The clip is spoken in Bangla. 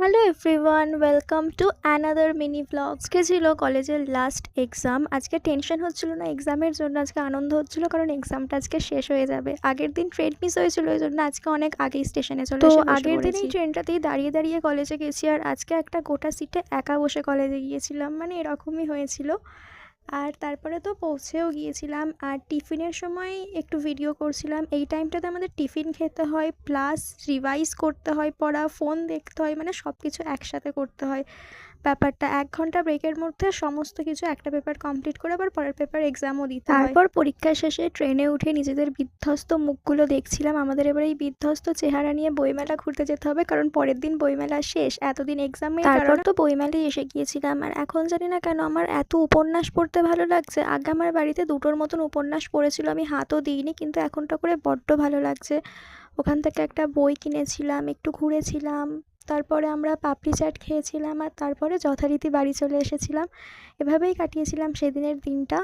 Hello everyone, welcome to another mini blog. আজকে ছিল কলেজের লাস্ট এক্সাম। আজকে টেনশন হচ্ছিল না এক্সামের জন্য, আজকে আনন্দ হচ্ছিল কারণ এক্সামটা আজকে শেষ হয়ে যাবে। আগের দিন ট্রেন মিস হয়েছিল, ওই জন্য আজকে অনেক আগেই স্টেশনে চলে এসে আগের দিন এই ট্রেনটাতেই দাঁড়িয়ে দাঁড়িয়ে কলেজে গেছি, আর আজকে একটা গোটা সিটে একা বসে কলেজে গিয়েছিলাম, মানে এরকমই হয়েছিল। আর তারপরে তো পৌঁছেও গিয়েছিলাম, আর টিফিনের সময় একটু ভিডিও করছিলাম। এই টাইমটাতে আমাদের টিফিন খেতে হয়, প্লাস রিভাইজ করতে হয় পড়া, ফোন দেখতে হয়, মানে সব কিছু একসাথে করতে হয়। ব্যাপারটা ১ ঘন্টা ব্রেকের মধ্যে সমস্ত কিছু একটা পেপার কমপ্লিট করে আবার পরের পেপার এক্সামও দিতে হয়। তারপর পরীক্ষা শেষে ট্রেনে উঠে নিজেদের বিধ্বস্ত মুখগুলো দেখছিলাম। আমাদের এবার এই বিধ্বস্ত চেহারা নিয়ে বইমেলা ঘুরতে যেতে হবে, কারণ পরের দিন বইমেলা শেষ। এতদিন এক্সামের তারপর তো বইমেলায় এসে গিয়েছিলাম, আর এখন জানি না কেন আমার এত উপন্যাস পড়তে ভালো লাগছে। আগে আমার বাড়িতে ২টোর মতন উপন্যাস পড়েছিল, আমি হাতও দিইনি, কিন্তু এখনটা করে বড্ড ভালো লাগছে। ওখান থেকে একটা বই কিনেছিলাম, একটু ঘুরেছিলাম, তারপরে আমরা পাপড়ি চাট খেয়েছিলাম, আর তারপরে যথারীতি বাড়ি চলে এসেছিলাম। এভাবেই কাটিয়েছিলাম সেদিনের দিনটা।